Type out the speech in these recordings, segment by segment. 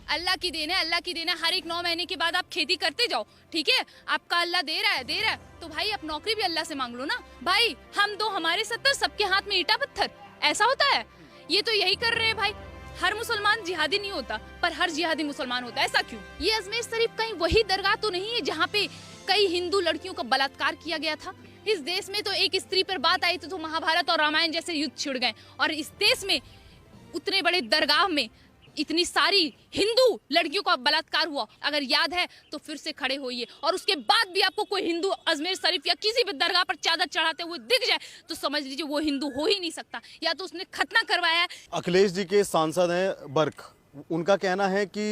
अल्लाह की देन है, अल्लाह की देन है। हर एक 9 महीने के बाद आप खेती करते जाओ, ठीक है? आपका अल्लाह दे रहा है तो भाई आप नौकरी भी अल्लाह से मांग लो ना। भाई हम दो हमारे 70, सबके हाथ में ईंटा पत्थर, ऐसा होता है? ये तो यही कर रहे हैं भाई। हर मुसलमान जिहादी नहीं होता, पर हर जिहादी मुसलमान होता है। ऐसा क्यों? ये अजमेर शरीफ कहीं वही दरगाह तो नहीं है जहाँ पे कई हिंदू लड़कियों का बलात्कार किया गया था? इस देश में तो एक स्त्री पर बात आई तो महाभारत और रामायण जैसे युद्ध छिड़ गए, और इस देश में उतने बड़े दरगाह में इतनी सारी हिंदू लड़कियों का बलात्कार हुआ। अगर याद है तो फिर से खड़े होइए, और उसके बाद भी आपको कोई हिंदू अजमेर शरीफ या किसी भी दरगाह पर चादर चढ़ाते हुए दिख जाए तो समझ लीजिए वो हिंदू हो ही नहीं सकता, या तो उसने खतना करवाया है। अखिलेश जी के सांसद हैं बर्क, उनका कहना है कि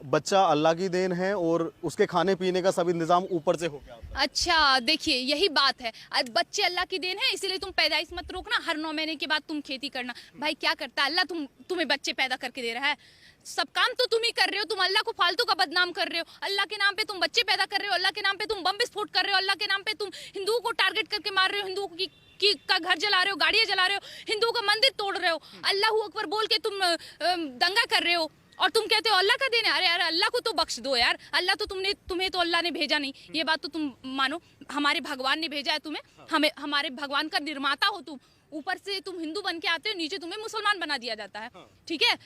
बच्चा अल्लाह की देन है और उसके खाने पीने का सब इंतजाम ऊपर से हो गया। अच्छा देखिए, यही बात है। आज बच्चे अल्लाह की देन है, इसीलिए तुम पैदाइश मत रोकना, हर 9 महीने के बाद तुम खेती करना। भाई क्या करता है अल्लाह? तुम्हें बच्चे पैदा करके दे रहा है, सब काम तो तुम ही कर रहे हो। तुम अल्लाह को फालतू का बदनाम कर रहे हो। अल्लाह के नाम पे तुम बच्चे पैदा कर रहे हो, अल्लाह के नाम पे तुम बम विस्फोट कर रहे हो, अल्लाह के नाम पे तुम हिंदुओं को टारगेट करके मार रहे हो, हिंदुओं का घर जला रहे हो, गाड़ियां जला रहे हो, हिंदुओं का मंदिर तोड़ रहे हो, अल्लाह अकबर बोल के तुम दंगा कर रहे हो, और तुम कहते हो अल्लाह का देन है। अरे यार अल्लाह को तो बख्श दो यार, अल्लाह तो तुम्हें तो अल्लाह ने भेजा नहीं, ये बात तो तुम मानो। हमारे भगवान ने भेजा है तुम्हें, हमें हमारे भगवान का निर्माता हो तुम। ऊपर से तुम हिंदू बन के आते हो, नीचे तुम्हें मुसलमान बना दिया जाता है, ठीक है?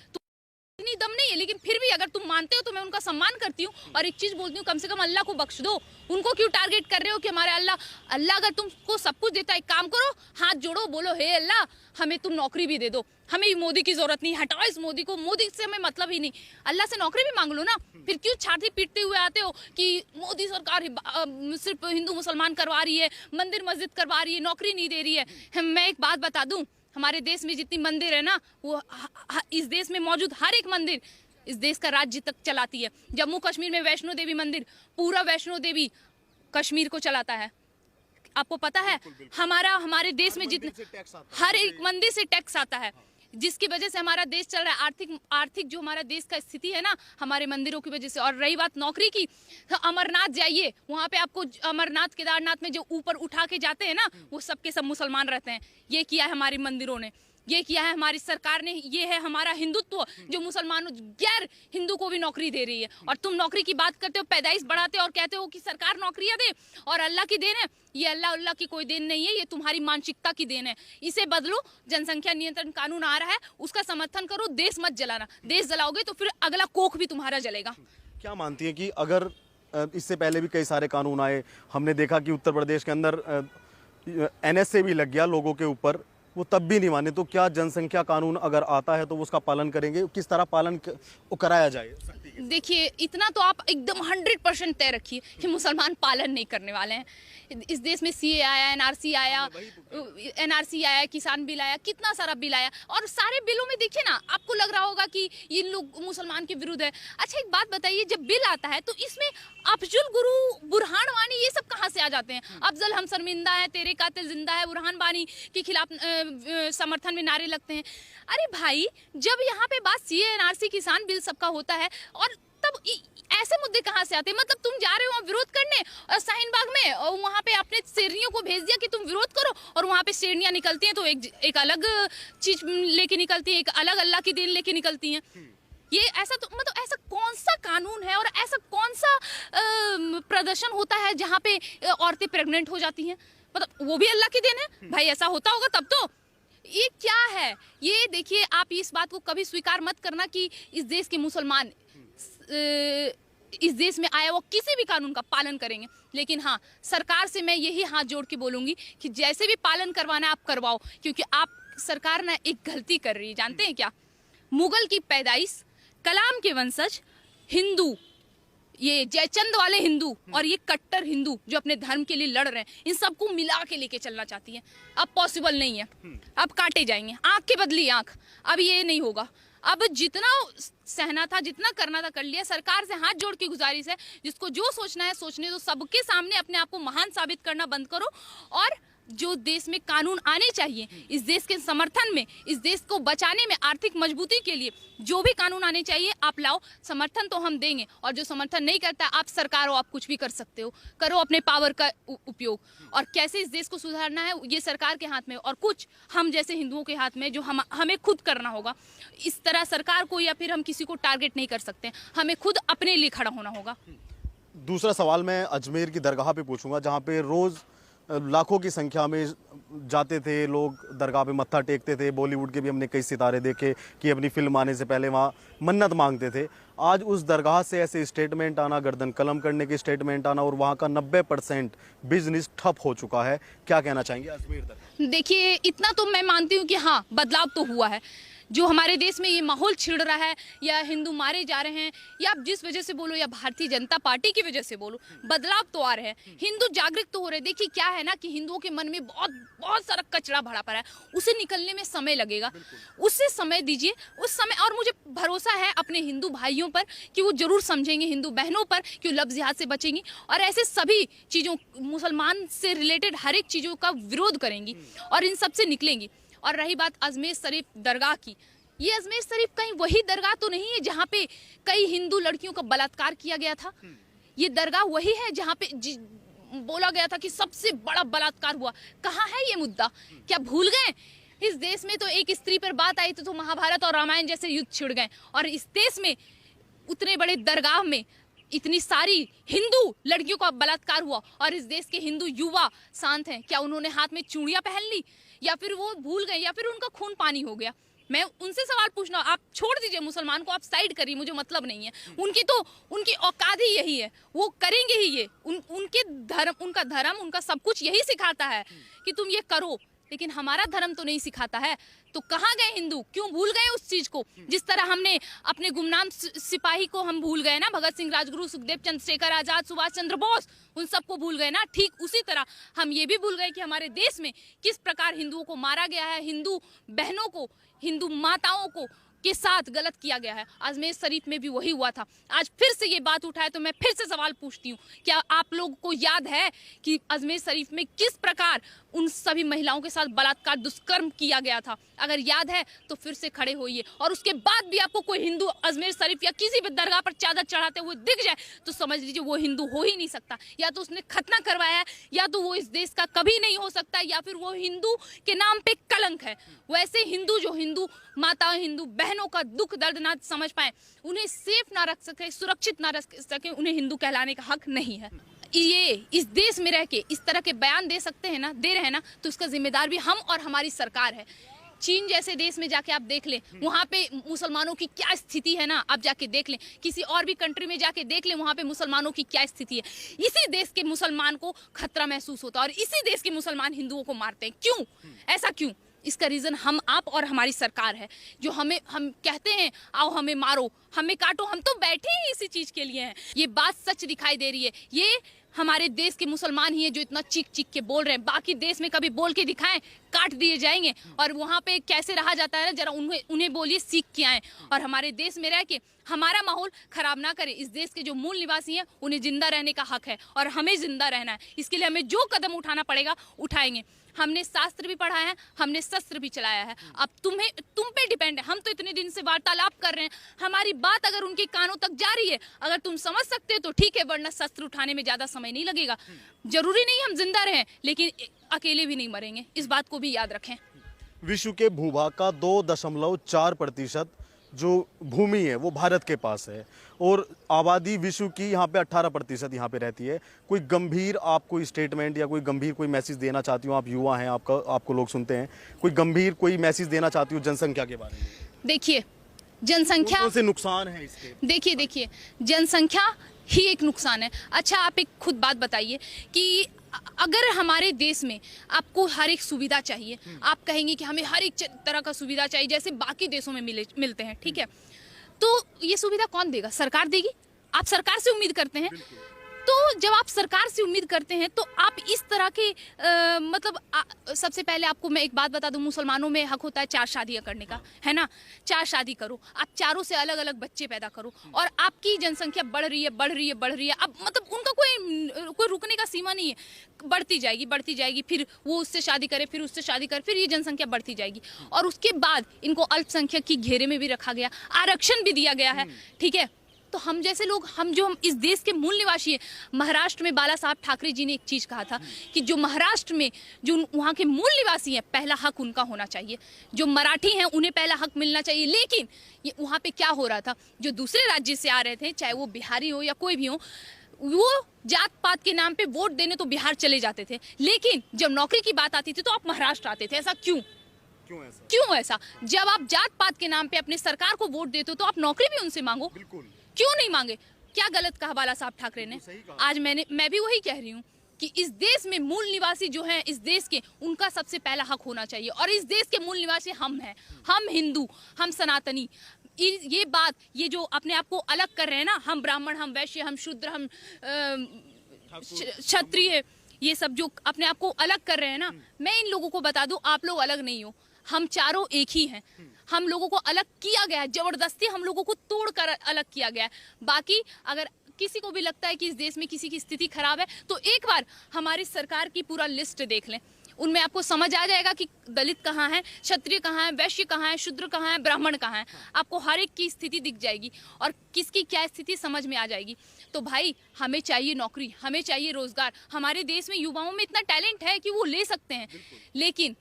इतनी दम नहीं है, लेकिन फिर भी अगर तुम मानते हो तो मैं उनका सम्मान करती हूँ। और एक चीज बोलती हूँ, कम से कम अल्लाह को बख्श दो। उनको क्यों टारगेट कर रहे हो कि हमारे अल्लाह अगर तुमको सब कुछ देता है, एक काम करो, हाथ जोड़ो, बोलो हे अल्लाह हमें तुम नौकरी भी दे दो, हमें मोदी की जरूरत नहीं, हटाओ इस मोदी को, मोदी से हमें मतलब ही नहीं, अल्लाह से नौकरी भी मांग लो ना। फिर क्यों छाती पीटते हुए आते हो कि मोदी सरकार सिर्फ हिंदू मुसलमान करवा रही है, मंदिर मस्जिद करवा रही है, नौकरी नहीं दे रही है? मैं एक बात बता दूं, हमारे देश में जितनी मंदिर है ना, वो इस देश में मौजूद हर एक मंदिर इस देश का राज्य तक चलाती है। जम्मू कश्मीर में वैष्णो देवी मंदिर, पूरा वैष्णो देवी कश्मीर को चलाता है। आपको पता है? हमारे देश में जितने हर एक मंदिर से टैक्स आता है, जिसकी वजह से हमारा देश चल रहा है। आर्थिक जो हमारा देश का स्थिति है ना, हमारे मंदिरों की वजह से। और रही बात नौकरी की, तो अमरनाथ जाइए, वहाँ पे आपको अमरनाथ केदारनाथ में जो ऊपर उठा के जाते हैं ना, वो सबके सब मुसलमान रहते हैं। ये किया है हमारे मंदिरों ने, ये किया है हमारी सरकार ने। ये है हमारा हिंदुत्व, जो मुसलमानों गैर हिंदू को भी नौकरी दे रही है। और तुम नौकरी की बात करते हो, पैदाइश बढ़ाते हो और कहते हो कि सरकार नौकरियां दे और अल्लाह की देन है। ये अल्लाह की कोई देन नहीं है, ये तुम्हारी मानसिकता की देन है। इसे बदलो। जनसंख्या नियंत्रण कानून आ रहा है, उसका समर्थन करो। देश मत जलाना, देश जलाओगे तो फिर अगला कोख भी तुम्हारा जलेगा। क्या मानती है कि अगर इससे पहले भी कई सारे कानून आए, हमने देखा कि उत्तर प्रदेश के अंदर NSA भी लग गया लोगों के ऊपर, वो तब भी नहीं माने, तो क्या जनसंख्या कानून अगर आता है तो वो उसका पालन करेंगे? किस तरह पालन कराया जाए? देखिए, इतना तो आप एकदम 100% तय रखिए कि मुसलमान पालन नहीं करने वाले हैं। इस देश में CA आया, NRC आया, किसान बिल आया, कितना सारा बिल आया, और सारे बिलों में देखिए ना, आपको लग रहा होगा कि ये लोग मुसलमान के विरुद्ध है। अच्छा एक बात बताइए, जब बिल आता है तो इसमें अफजुल गुरु, बुरहान वानी, ये सब कहाँ से आ जाते हैं? अफजल हम शर्मिंदा है, तेरे कातिल जिंदा है, बुरहान वानी के खिलाफ समर्थन में नारे लगते हैं। अरे भाई, जब यहाँ पे बात CA NRC किसान बिल सबका होता है, और तब ऐसे मुद्दे कहाँ से आते हैं? मतलब तुम जा रहे हो विरोध करने और शाहीन बाग में, और वहाँ पे अपने शेरनियों को भेज दिया कि तुम विरोध करो, और वहाँ पे शेरनियाँ निकलती हैं तो एक अलग चीज लेके निकलती है, एक अलग अल्लाह की देन लेके निकलती हैं। ये ऐसा तो मतलब ऐसा कौन सा कानून है और ऐसा कौन सा प्रदर्शन होता है जहाँ पे औरतें प्रेग्नेंट हो जाती हैं? मतलब वो भी अल्लाह की देन है भाई? ऐसा होता होगा तब तो। ये क्या है? ये देखिए, आप इस बात को कभी स्वीकार मत करना कि इस देश के मुसलमान इस देश में आया वो किसी भी कानून का पालन करेंगे। लेकिन हाँ, सरकार से मैं यही हाथ जोड़ के बोलूंगी कि जैसे भी पालन करवाना आप करवाओ, क्योंकि आप सरकार ना एक गलती कर रही है। जानते हैं क्या? मुगल की पैदाइश, कलाम के वंशज, हिंदू, ये जयचंद वाले हिंदू और ये कट्टर हिंदू जो अपने धर्म के लिए लड़ रहे हैं, इन सबको मिला के लेके चलना चाहती है। अब पॉसिबल नहीं है, अब काटे जाएंगे, आंख के बदली आंख। अब ये नहीं होगा। अब जितना सहना था, जितना करना था कर लिया। सरकार से हाथ जोड़ की गुजारिश है, जिसको जो सोचना है सोचने दो। सबके सामने अपने आप को महान साबित करना बंद करो और जो देश में कानून आने चाहिए, इस देश के समर्थन में, इस देश को बचाने में, आर्थिक मजबूती के लिए जो भी कानून आने चाहिए आप लाओ, समर्थन तो हम देंगे। और जो समर्थन नहीं करता, आप सरकार हो, आप कुछ भी कर सकते हो, करो अपने पावर का उपयोग। और कैसे इस देश को सुधारना है ये सरकार के हाथ में, और कुछ हम जैसे हिंदुओं के हाथ में, जो हमें खुद करना होगा। इस तरह सरकार को या फिर हम किसी को टारगेट नहीं कर सकते, हमें खुद अपने लिए खड़ा होना होगा। दूसरा सवाल मैं अजमेर की दरगाह पे पूछूंगा, जहाँ पे रोज़ लाखों की संख्या में जाते थे लोग, दरगाह पे मत्था टेकते थे। बॉलीवुड के भी हमने कई सितारे देखे कि अपनी फिल्म आने से पहले वहाँ मन्नत मांगते थे। आज उस दरगाह से ऐसे स्टेटमेंट आना, गर्दन कलम करने के स्टेटमेंट आना, और वहाँ का 90% बिजनेस ठप हो चुका है। क्या कहना चाहेंगे अजमेर दरगाह? देखिए, इतना तो मैं मानती हूँ कि हाँ, बदलाव तो हुआ है। जो हमारे देश में ये माहौल छिड़ रहा है, या हिंदू मारे जा रहे हैं, या आप जिस वजह से बोलो, या भारतीय जनता पार्टी की वजह से बोलो, बदलाव तो आ रहे हैं। हिंदू जागृत तो हो रहे हैं। देखिए क्या है ना कि हिंदुओं के मन में बहुत बहुत सारा कचरा भरा पड़ा है, उसे निकलने में समय लगेगा। उससे समय दीजिए, उस समय, और मुझे भरोसा है अपने हिंदू भाइयों पर कि वो जरूर समझेंगे, हिंदू बहनों पर कि वो लफ्ज़ जिहाद से बचेंगी, और ऐसे सभी चीज़ों, मुसलमान से रिलेटेड हर एक चीज़ों का विरोध करेंगी और इन सब से निकलेंगी। और रही बात अजमेर शरीफ दरगाह की, ये अजमेर शरीफ कहीं वही दरगाह तो नहीं है जहाँ पे कई हिंदू लड़कियों का बलात्कार किया गया था। ये दरगाह वही है जहाँ पे बोला गया था कि सबसे बड़ा बलात्कार हुआ। कहाँ है ये मुद्दा? क्या भूल गए? इस देश में तो एक स्त्री पर बात आई तो महाभारत और रामायण जैसे युद्ध छिड़ गए, और इस देश में उतने बड़े दरगाह में इतनी सारी हिंदू लड़कियों का बलात्कार हुआ, और इस देश के हिंदू युवा शांत हैं। क्या उन्होंने हाथ में चूड़ियां पहन ली, या फिर वो भूल गए, या फिर उनका खून पानी हो गया? मैं उनसे सवाल पूछना, आप छोड़ दीजिए मुसलमान को, आप साइड करिए, मुझे मतलब नहीं है। उनकी औकात ही यही है, वो करेंगे ही ये। उनके धर्म, उनका धर्म, उनका सब कुछ यही सिखाता है कि तुम ये करो, लेकिन हमारा धर्म तो नहीं सिखाता है। तो कहाँ गए हिंदू? क्यों भूल गए उस चीज को? जिस तरह हमने अपने गुमनाम सिपाही को हम भूल गए ना, भगत सिंह, राजगुरु, सुखदेव, चंद्रशेखर आजाद, सुभाष चंद्र बोस, उन सबको भूल गए ना। ठीक उसी तरह हम ये भी भूल गए कि हमारे देश में किस प्रकार हिंदुओं को मारा गया है, हिंदू बहनों को, हिंदू माताओं को के साथ गलत किया गया है। अजमेर शरीफ में भी वही हुआ था। आज फिर से ये बात उठाए तो मैं फिर से सवाल पूछती हूँ, क्या आप लोगों को याद है कि अजमेर शरीफ में किस प्रकार उन सभी महिलाओं के साथ बलात्कार, दुष्कर्म किया गया था? अगर याद है तो फिर से खड़े होइए, और उसके बाद भी आपको कोई हिंदू अजमेर शरीफ या किसी भी दरगाह पर चादर चढ़ाते हुए दिख जाए तो समझ लीजिए वो हिंदू हो ही नहीं सकता। या तो उसने खतना करवाया है, या तो वो इस देश का कभी नहीं हो सकता, या फिर वो हिंदू के नाम पे कलंक है। वैसे हिंदू, जो हिंदू माताओं, हिंदू बहनों का दुख दर्द ना समझ पाए, उन्हें सेफ ना रख सके, सुरक्षित ना रख सके, उन्हें हिंदू कहलाने का हक नहीं है। ये इस देश में रह के इस तरह के बयान दे सकते हैं ना, दे रहे हैं ना, तो उसका जिम्मेदार भी हम और हमारी सरकार है। चीन जैसे देश में जाके आप देख लें, वहाँ पे मुसलमानों की क्या स्थिति है ना, आप जाके देख लें। किसी और भी कंट्री में जाके देख लें, वहाँ पे मुसलमानों की क्या स्थिति है। इसी देश के मुसलमान को खतरा महसूस होता है, और इसी देश के मुसलमान हिंदुओं को मारते हैं। क्यों? ऐसा क्यों? इसका रीजन हम, आप और हमारी सरकार है, जो हम कहते हैं आओ हमें मारो, हमें काटो। हम तो बैठे ही इसी चीज के लिए हैं। ये बात सच दिखाई दे रही है। ये हमारे देश के मुसलमान ही है जो इतना चीख चीख के बोल रहे हैं। बाकी देश में कभी बोल के दिखाएं, काट दिए जाएंगे। और वहाँ पे कैसे रहा जाता है ना, जरा उन्हें बोलिए, सीख के आए, और हमारे देश में रह के हमारा माहौल खराब ना करें। इस देश के जो मूल निवासी हैं उन्हें जिंदा रहने का हक है, और हमें जिंदा रहना है। इसके लिए हमें जो कदम उठाना पड़ेगा उठाएंगे। हमने शास्त्र भी पढ़ा है, हमने शस्त्र भी चलाया है। अब तुम पे डिपेंड है। हम तो इतने दिन से वार्तालाप कर रहे हैं, हमारी बात अगर उनके कानों तक जा रही है, अगर तुम समझ सकते हो तो ठीक है, वरना शस्त्र उठाने में ज्यादा समय नहीं लगेगा। जरूरी नहीं हम जिंदा रहें, लेकिन अकेले भी नहीं मरेंगे, इस बात को भी याद रखें। विश्व के भूभाग का 2.4% जो भूमि है वो भारत के पास है, और आबादी विश्व की यहाँ पे 18% यहाँ पे रहती है। कोई गंभीर आप कोई स्टेटमेंट या कोई गंभीर कोई मैसेज देना चाहती हो? आप युवा हैं, आपको लोग सुनते हैं, कोई गंभीर कोई मैसेज देना चाहती हो जनसंख्या के बारे में? देखिए, जनसंख्या से नुकसान है इसके। देखिए, जनसंख्या ही एक नुकसान है। अच्छा, आप एक खुद बात बताइए कि अगर हमारे देश में आपको हर एक सुविधा चाहिए, आप कहेंगे कि हमें हर एक तरह का सुविधा चाहिए जैसे बाकी देशों में मिलते हैं, ठीक है, तो ये सुविधा कौन देगा? सरकार देगी। आप सरकार से उम्मीद करते हैं, तो जब आप सरकार से उम्मीद करते हैं तो आप इस तरह के सबसे पहले आपको मैं एक बात बता दूं, मुसलमानों में हक होता है 4 शादियां करने का, है ना। 4 शादी करो, आप चारों से अलग अलग बच्चे पैदा करो, और आपकी जनसंख्या बढ़ रही है बढ़ रही है बढ़ रही है। अब मतलब उनका कोई रुकने का सीमा नहीं है, बढ़ती जाएगी, फिर वो उससे शादी करे, फिर उससे शादी करे, फिर ये जनसंख्या बढ़ती जाएगी। और उसके बाद इनको अल्पसंख्यक की घेरे में भी रखा गया, आरक्षण भी दिया गया है, ठीक है। तो हम जैसे लोग, हम इस देश के मूल निवासी हैं। महाराष्ट्र में बाला साहब ठाकरे जी ने एक चीज कहा था कि जो महाराष्ट्र में जो वहाँ के मूल निवासी हैं, पहला हक उनका होना चाहिए। जो मराठी हैं उन्हें पहला हक मिलना चाहिए। लेकिन ये वहाँ पे क्या हो रहा था, जो दूसरे राज्य से आ रहे थे, चाहे वो बिहारी हो या कोई भी हो, वो जात पात के नाम पे वोट देने तो बिहार चले जाते थे, लेकिन जब नौकरी की बात आती थी तो आप महाराष्ट्र आते थे। ऐसा क्यों? क्यों ऐसा? जब आप जात पात के नाम पे अपने सरकार को वोट देते हो तो आप नौकरी भी उनसे मांगो। बिल्कुल। क्यों नहीं मांगे? क्या गलत कहा बाला साहब ठाकरे ने? आज मैं भी वही कह रही हूँ कि इस देश में मूल निवासी जो हैं इस देश के, उनका सबसे पहला हक होना चाहिए। और इस देश के मूल निवासी हम हैं, हम हिंदू, हम सनातनी। ये बात, ये जो अपने आप को अलग कर रहे हैं ना, हम ब्राह्मण, हम वैश्य, हम शूद्र, हम क्षत्रिय, ये सब जो अपने आप को अलग कर रहे हैं ना, मैं इन लोगों को बता दूं, आप लोग अलग नहीं हो, हम चारों एक ही हैं। हम लोगों को अलग किया गया है, जबरदस्ती हम लोगों को तोड़कर अलग किया गया है। बाकी अगर किसी को भी लगता है कि इस देश में किसी की स्थिति खराब है तो एक बार हमारी सरकार की पूरा लिस्ट देख लें, उनमें आपको समझ आ जाएगा कि दलित कहाँ है, क्षत्रिय कहाँ है, वैश्य कहाँ है, शूद्र कहाँ है, ब्राह्मण कहाँ है। आपको हर एक की स्थिति दिख जाएगी और किसकी क्या स्थिति समझ में आ जाएगी। तो भाई, हमें चाहिए नौकरी, हमें चाहिए रोजगार। हमारे देश में युवाओं में इतना टैलेंट है कि वो ले सकते हैं, लेकिन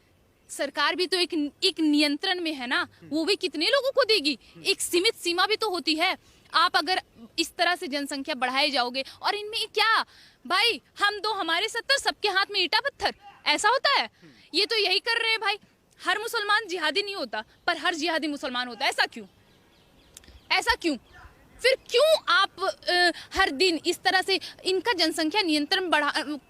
सरकार भी तो एक नियंत्रण में है ना, वो भी कितने लोगों को देगी? एक सीमित सीमा भी तो होती है। आप अगर इस तरह से जनसंख्या बढ़ाए जाओगे, और इनमें क्या भाई, हम दो हमारे 70, सबके हाथ में ईंटा पत्थर, ऐसा होता है? ये तो यही कर रहे हैं भाई। हर मुसलमान जिहादी नहीं होता, पर हर जिहादी मुसलमान होता है। ऐसा क्यों? ऐसा क्यों? फिर क्यों आप हर दिन इस तरह से इनका जनसंख्या नियंत्रण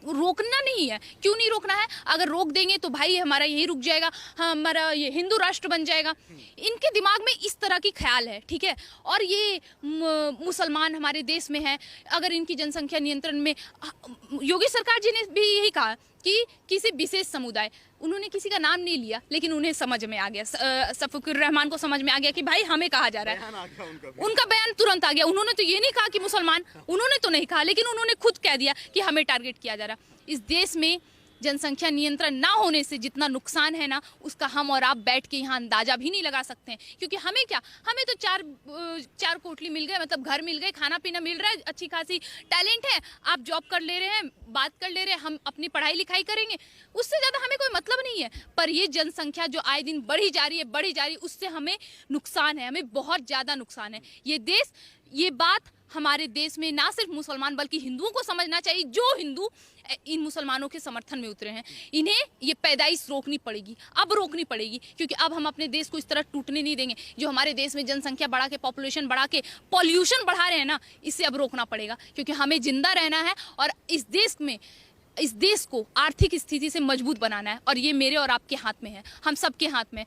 रोकना नहीं है? क्यों नहीं रोकना है? अगर रोक देंगे तो भाई हमारा यही रुक जाएगा, हमारा ये हिंदू राष्ट्र बन जाएगा। इनके दिमाग में इस तरह की ख्याल है, ठीक है। और ये मुसलमान हमारे देश में है, अगर इनकी जनसंख्या नियंत्रण में, योगी सरकार जी ने भी यही कहा कि किसी विशेष समुदाय, उन्होंने किसी का नाम नहीं लिया, लेकिन उन्हें समझ में आ गया, शफीकुर रहमान को समझ में आ गया कि भाई हमें कहा जा रहा है। उनका बयान तुरंत आ गया। उन्होंने तो ये नहीं कहा कि मुसलमान, उन्होंने तो नहीं कहा, लेकिन उन्होंने खुद कह दिया कि हमें टारगेट किया जा रहा। इस देश में जनसंख्या नियंत्रण ना होने से जितना नुकसान है ना, उसका हम और आप बैठ के यहाँ अंदाजा भी नहीं लगा सकते हैं। क्योंकि हमें क्या, हमें तो चार कोठली मिल गए, मतलब घर मिल गए, खाना पीना मिल रहा है, अच्छी खासी टैलेंट है, आप जॉब कर ले रहे हैं, बात कर ले रहे हैं, हम अपनी पढ़ाई लिखाई करेंगे, उससे ज़्यादा हमें कोई मतलब नहीं है। पर ये जनसंख्या जो आए दिन बढ़ी जा रही है, उससे हमें नुकसान है, हमें बहुत ज़्यादा नुकसान है। ये देश, ये बात हमारे देश में ना सिर्फ मुसलमान बल्कि हिंदुओं को समझना चाहिए। जो हिंदू इन मुसलमानों के समर्थन में उतरे हैं, इन्हें ये पैदाइश रोकनी पड़ेगी, अब रोकनी पड़ेगी। क्योंकि अब हम अपने देश को इस तरह टूटने नहीं देंगे। जो हमारे देश में जनसंख्या बढ़ा के, पॉपुलेशन बढ़ा के, पॉल्यूशन बढ़ा रहे हैं ना, इसे अब रोकना पड़ेगा। क्योंकि हमें जिंदा रहना है और इस देश को आर्थिक स्थिति से मजबूत बनाना है। और ये मेरे और आपके हाथ में है, हम सबके हाथ में।